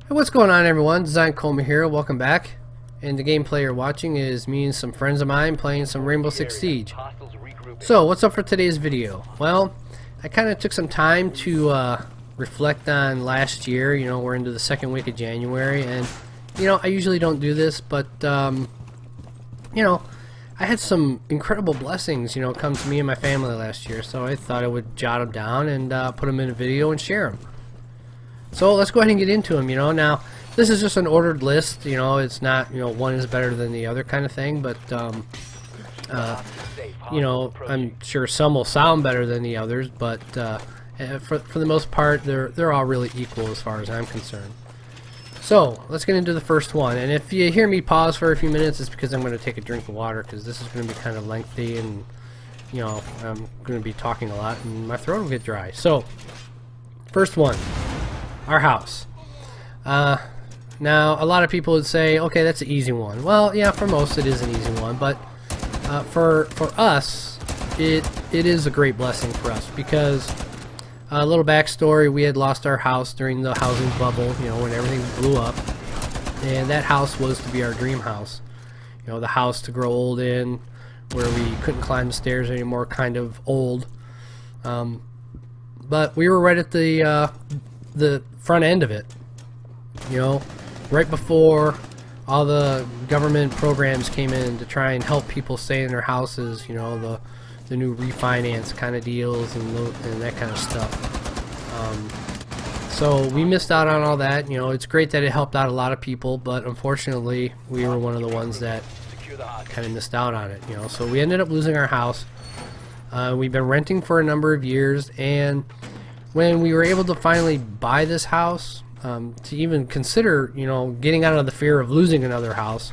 What's going on, everyone? Designedcoma here. Welcome back. And the gameplay you're watching is me and some friends of mine playing some Rainbow Six Siege. So, what's up for today's video? Well, I kind of took some time to reflect on last year. You know, we're into the second week of January, and you know, I usually don't do this, but you know, I had some incredible blessings, you know, come to me and my family last year. So I thought I would jot them down and put them in a video and share them. So let's go ahead and get into them, you know. Now, this is just an ordered list, you know. It's not, you know, one is better than the other kind of thing, but, you know, I'm sure some will sound better than the others, but for the most part, they're all really equal as far as I'm concerned. So, let's get into the first one. And if you hear me pause for a few minutes, it's because I'm going to take a drink of water, because this is going to be kind of lengthy, and, you know, I'm going to be talking a lot, and my throat will get dry. So, first one. Our house. Now, a lot of people would say, okay, that's an easy one. Well, yeah, for most it is an easy one, but for us, it is a great blessing for us, because a little backstory: we had lost our house during the housing bubble, you know, when everything blew up, and that house was to be our dream house. You know, the house to grow old in, where we couldn't climb the stairs anymore, kind of old. But we were right at the front end of it, you know, right before all the government programs came in to try and help people stay in their houses, you know, the new refinance kind of deals and that kind of stuff. So we missed out on all that. You know, it's great that it helped out a lot of people, but unfortunately we were one of the ones that kind of missed out on it, you know. So we ended up losing our house. We've been renting for a number of years, and when we were able to finally buy this house, to even consider, you know, getting out of the fear of losing another house,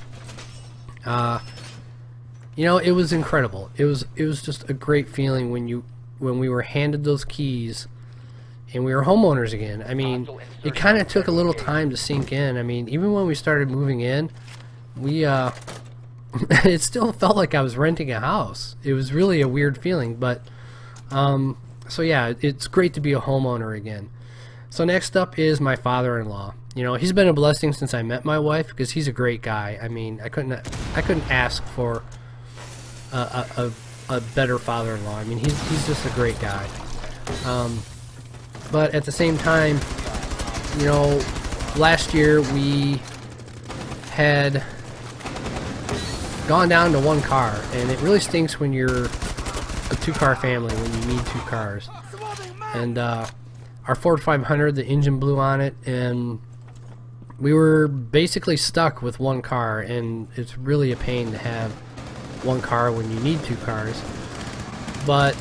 you know, it was incredible. It was just a great feeling when we were handed those keys and we were homeowners again. I mean, it kind of took a little time to sink in. I mean, even when we started moving in, we it still felt like I was renting a house. It was really a weird feeling, but so yeah, it's great to be a homeowner again. So next up is my father-in-law. You know, he's been a blessing since I met my wife, because he's a great guy. I mean, I couldn't ask for a better father-in-law. I mean, he's just a great guy. But at the same time, you know, last year we had gone down to one car, and it really stinks when you're a two-car family, when you need two cars. And our Ford 500, the engine blew on it, and we were basically stuck with one car, and it's really a pain to have one car when you need two cars. But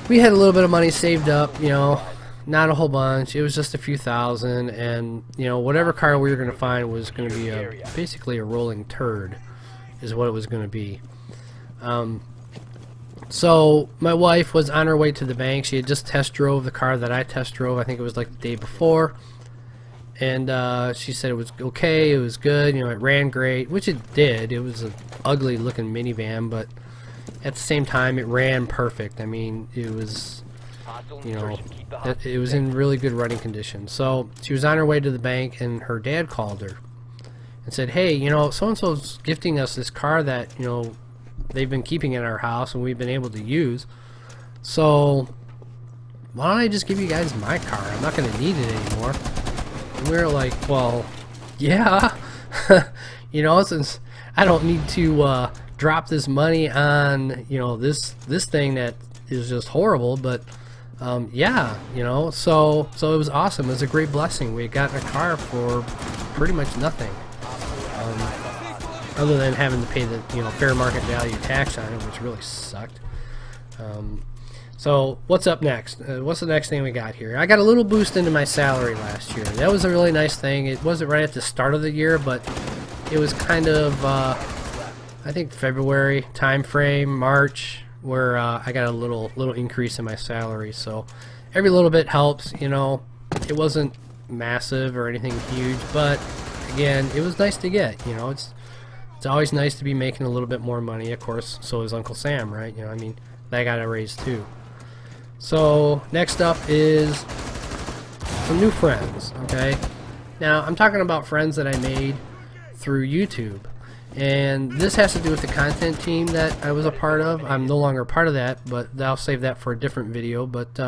we had a little bit of money saved up, you know, not a whole bunch. It was just a few thousand, and you know, whatever car we were going to find was going to be basically a rolling turd is what it was going to be. So my wife was on her way to the bank. She had just test drove the car that I test drove. I think it was like the day before, and she said it was okay, it was good, you know, it ran great, which it did. It was an ugly looking minivan, but at the same time it ran perfect. I mean, it was, you know, it was in really good running condition. So she was on her way to the bank, and her dad called her and said, hey, you know, so and so's gifting us this car that, you know, they've been keeping in our house and we've been able to use, so why don't I just give you guys my car? I'm not going to need it anymore. And we were like, well, yeah. You know, since I don't need to drop this money on, you know, this thing that is just horrible, but yeah, you know, so it was awesome. It was a great blessing. We had gotten a car for pretty much nothing, other than having to pay the, you know, fair market value tax on it, which really sucked. So what's up next? What's the next thing we got here? I got a little boost into my salary last year. That was a really nice thing. It wasn't right at the start of the year, but it was kind of I think February time frame, March, where I got a little increase in my salary. So every little bit helps, you know. It wasn't massive or anything huge, but again, it was nice to get, you know. It's always nice to be making a little bit more money. Of course, so is Uncle Sam, right? You know, I mean, that got a raise too. So next up is some new friends. Okay, now I'm talking about friends that I made through YouTube, and this has to do with the content team that I was a part of. I'm no longer part of that, but I'll save that for a different video. But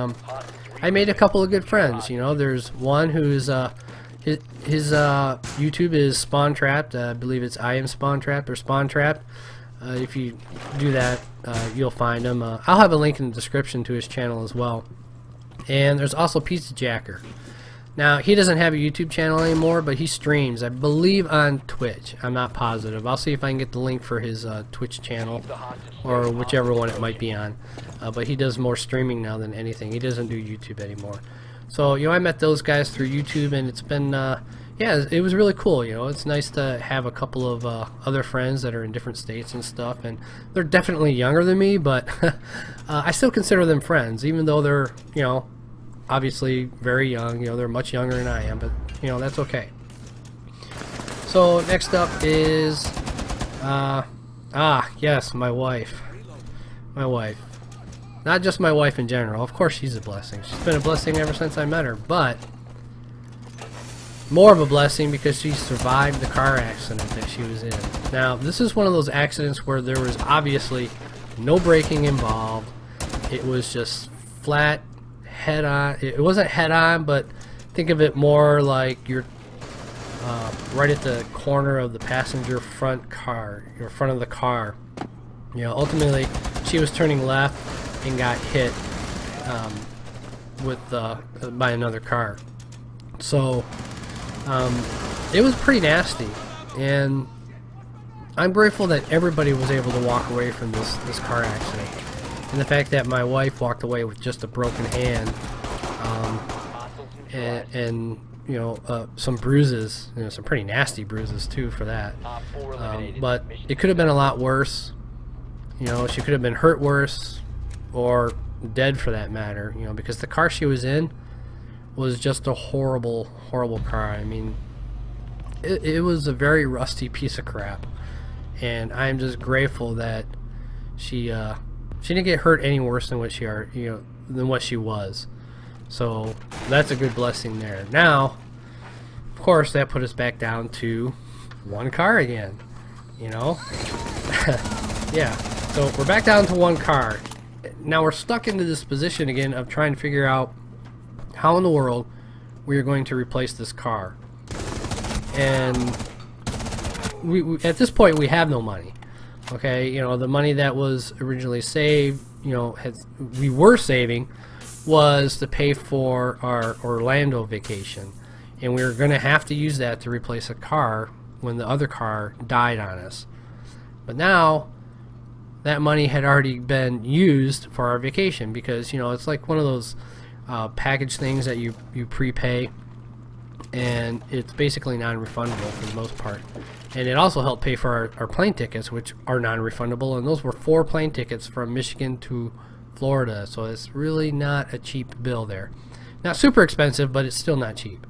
I made a couple of good friends. You know, there's one who's his YouTube is Spawn Trapped. I believe it's I Am Spawn Trapped or Spawn Trapped. If you do that, you'll find him. I'll have a link in the description to his channel as well. And there's also Pizza Jacker. Now, he doesn't have a YouTube channel anymore, but he streams, I believe, on Twitch. I'm not positive. I'll see if I can get the link for his Twitch channel, or whichever one it might be on. But he does more streaming now than anything. He doesn't do YouTube anymore. So, you know, I met those guys through YouTube, and it's been, yeah, it was really cool. You know, it's nice to have a couple of other friends that are in different states and stuff, and they're definitely younger than me, but I still consider them friends, even though they're, you know, obviously very young. You know, they're much younger than I am, but, you know, that's okay. So, next up is, yes, my wife. My wife. Not just my wife in general. Of course she's a blessing. She's been a blessing ever since I met her, but more of a blessing because she survived the car accident that she was in. Now, this is one of those accidents where there was obviously no braking involved. It was just flat, head on. It wasn't head on, but think of it more like you're right at the corner of the passenger front car, your front of the car. You know, ultimately she was turning left and got hit by another car. So it was pretty nasty, and I'm grateful that everybody was able to walk away from this car accident, and the fact that my wife walked away with just a broken hand and you know, some bruises, you know, some pretty nasty bruises too for that. But it could have been a lot worse. You know, she could have been hurt worse, or dead for that matter, you know, because the car she was in was just a horrible, horrible car. I mean, it was a very rusty piece of crap, and I'm just grateful that she didn't get hurt any worse than what she was. So that's a good blessing there. Now, of course, that put us back down to one car again, you know. Yeah, so we're back down to one car. Now we're stuck into this position again of trying to figure out how in the world we are going to replace this car. And we at this point we have no money. Okay, you know, the money that was originally saved, you know, we were saving was to pay for our Orlando vacation, and we were going to have to use that to replace a car when the other car died on us. But now that money had already been used for our vacation, because, you know, it's like one of those package things that you prepay, and it's basically non-refundable for the most part. And it also helped pay for our plane tickets, which are non-refundable, and those were 4 plane tickets from Michigan to Florida, so it's really not a cheap bill there. Not super expensive, but it's still not cheap.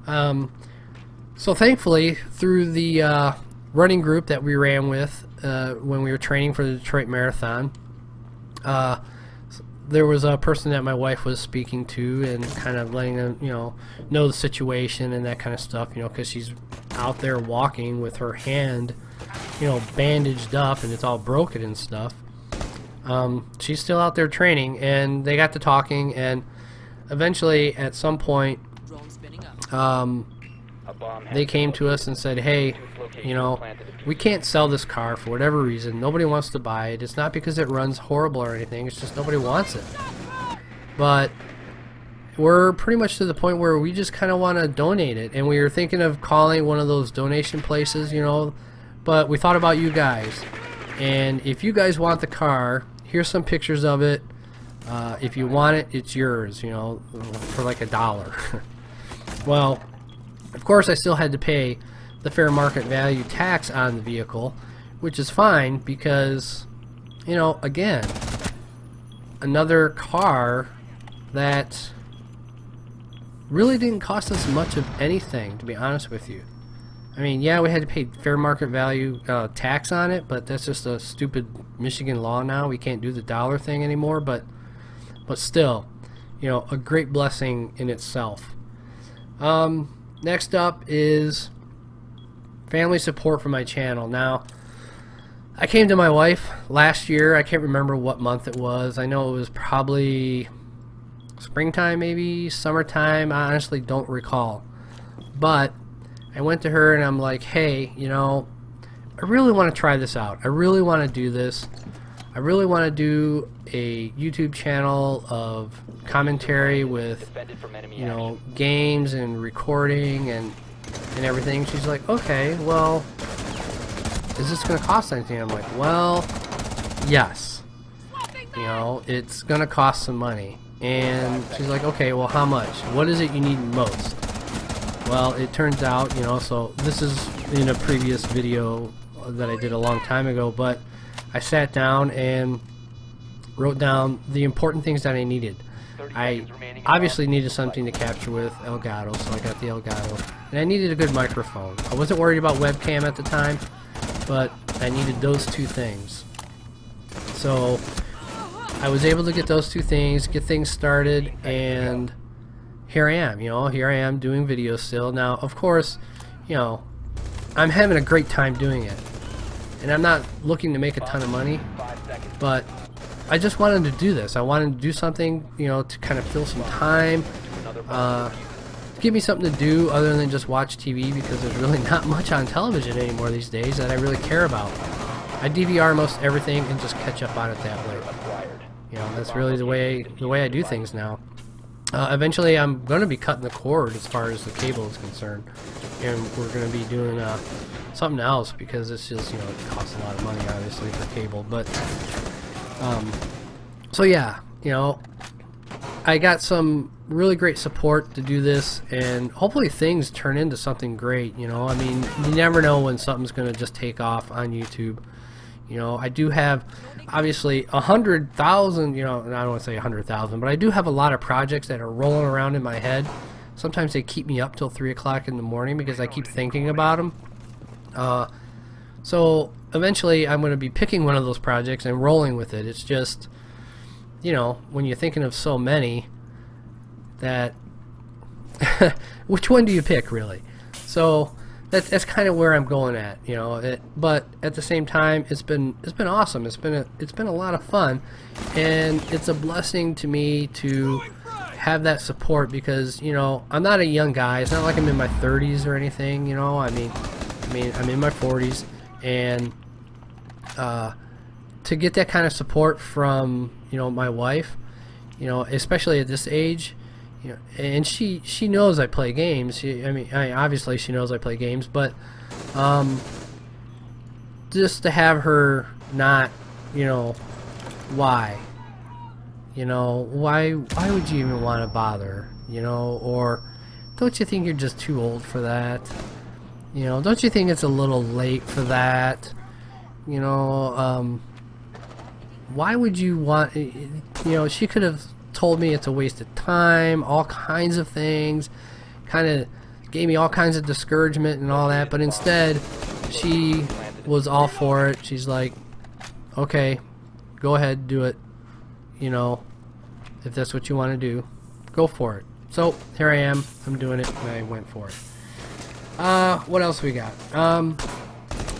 So thankfully, through the running group that we ran with when we were training for the Detroit Marathon, there was a person that my wife was speaking to and kind of letting them, you know the situation and that kind of stuff, you know, because she's out there walking with her hand, you know, bandaged up and it's all broken and stuff. She's still out there training, and they got to talking, and eventually at some point they came to us and said, hey, you know, we can't sell this car for whatever reason. Nobody wants to buy it. It's not because it runs horrible or anything, it's just nobody wants it. But we're pretty much to the point where we just kind of want to donate it, and we were thinking of calling one of those donation places, you know, but we thought about you guys, and if you guys want the car, here's some pictures of it. If you want it, it's yours, you know, for like $1. Well, of course I still had to pay the fair market value tax on the vehicle, which is fine because, you know, again, another car that really didn't cost us much of anything, to be honest with you. I mean, yeah, we had to pay fair market value tax on it, but that's just a stupid Michigan law now. We can't do the dollar thing anymore, but still, you know, a great blessing in itself. Next up is family support for my channel. Now, I came to my wife last year. I can't remember what month it was. I know it was probably springtime, maybe summertime. I honestly don't recall. But I went to her and I'm like, hey, you know, I really want to try this out. I really want to do this. I really want to do a YouTube channel of commentary with, you know, games and recording and everything. She's like, okay, well, is this going to cost anything? I'm like, well, yes. You know, it's going to cost some money. And she's like, okay, well, how much? What is it you need most? Well, it turns out, you know, so this is in a previous video that I did a long time ago, but I sat down and wrote down the important things that I needed. I obviously needed something to capture with Elgato, so I got the Elgato. And I needed a good microphone. I wasn't worried about webcam at the time, but I needed those two things. So I was able to get those two things, get things started, and here I am, you know, here I am doing videos still. Now, of course, you know, I'm having a great time doing it. And I'm not looking to make a ton of money, but I just wanted to do this. I wanted to do something, you know, to kind of fill some time, give me something to do other than just watch TV, because there's really not much on television anymore these days that I really care about. I DVR most everything and just catch up on it that way. You know, that's really the way I do things now. Eventually, I'm going to be cutting the cord as far as the cable is concerned, and we're going to be doing something else, because it's just, you know, it costs a lot of money obviously for cable. But so yeah, you know, I got some really great support to do this, and hopefully things turn into something great. You know, I mean, you never know when something's going to just take off on YouTube. You know, I do have obviously 100,000, you know, and I don't want to say 100,000, but I do have a lot of projects that are rolling around in my head. Sometimes they keep me up till 3 o'clock in the morning because I keep thinking about them. So eventually I'm going to be picking one of those projects and rolling with it. It's just, you know, when you're thinking of so many, that which one do you pick, really? So that's kind of where I'm going at, you know. But at the same time, it's been awesome. It's been a lot of fun, and it's a blessing to me to have that support, because, you know, I'm not a young guy. It's not like I'm in my 30s or anything, you know. I mean I'm in my 40s, and to get that kind of support from, you know, my wife, you know, especially at this age. You know, and she knows I play games. Obviously she knows I play games, but just to have her not, you know, why? You know, why would you even want to bother? You know, or don't you think you're just too old for that? You know, don't you think it's a little late for that? You know, why would you want? You know, she could have told me it's a waste of time, all kinds of things, kind of gave me all kinds of discouragement and all that, but instead she was all for it. She's like, okay, go ahead, do it, you know, if that's what you want to do, go for it. So here I am, I'm doing it, and I went for it. What else we got?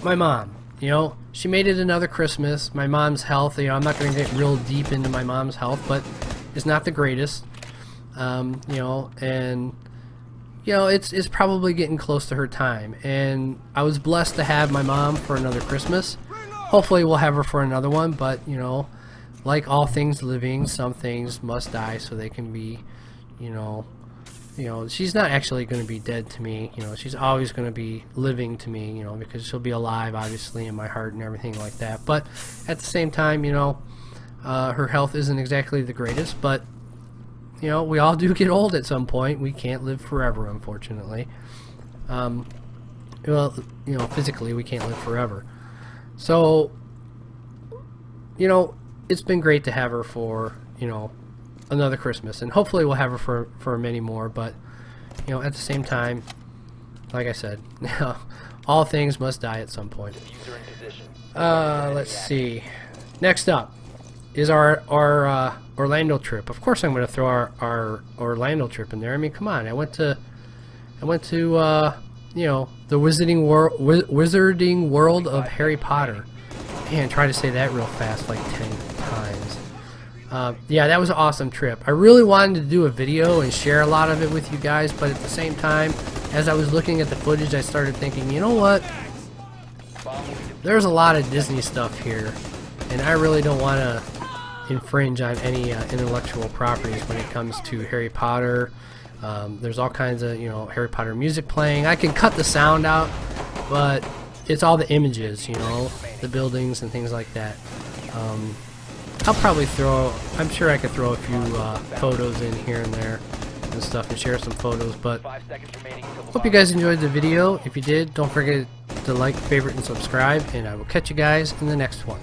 My mom, you know, she made it another Christmas. My mom's health, you know, I'm not going to get real deep into my mom's health, but it's not the greatest, you know, and, you know, it's probably getting close to her time, and I was blessed to have my mom for another Christmas. Hopefully we'll have her for another one, but, you know, like all things living, some things must die so they can be, you know, she's not actually going to be dead to me, you know, she's always going to be living to me, you know, because she'll be alive, obviously, in my heart and everything like that, but at the same time, you know, her health isn't exactly the greatest, but, you know, we all do get old at some point. We can't live forever, unfortunately. Well, you know, physically we can't live forever. So, you know, it's been great to have her for, you know, another Christmas, and hopefully we'll have her for many more, but, you know, at the same time, like I said, all things must die at some point. Let's see. Next up is our Orlando trip. Of course, I'm going to throw our Orlando trip in there. I mean, come on. I went to you know, the Wizarding World of Harry Potter. Man, try to say that real fast, like 10 times. Yeah, that was an awesome trip. I really wanted to do a video and share a lot of it with you guys, but at the same time, as I was looking at the footage, I started thinking, you know what? There's a lot of Disney stuff here, and I really don't want to infringe on any intellectual properties when it comes to Harry Potter. There's all kinds of, you know, Harry Potter music playing. I can cut the sound out, but it's all the images, you know, the buildings and things like that. I'll probably I'm sure I could throw a few photos in here and there and stuff and share some photos, but hope you guys enjoyed the video. If you did, don't forget to like, favorite, and subscribe, and I will catch you guys in the next one.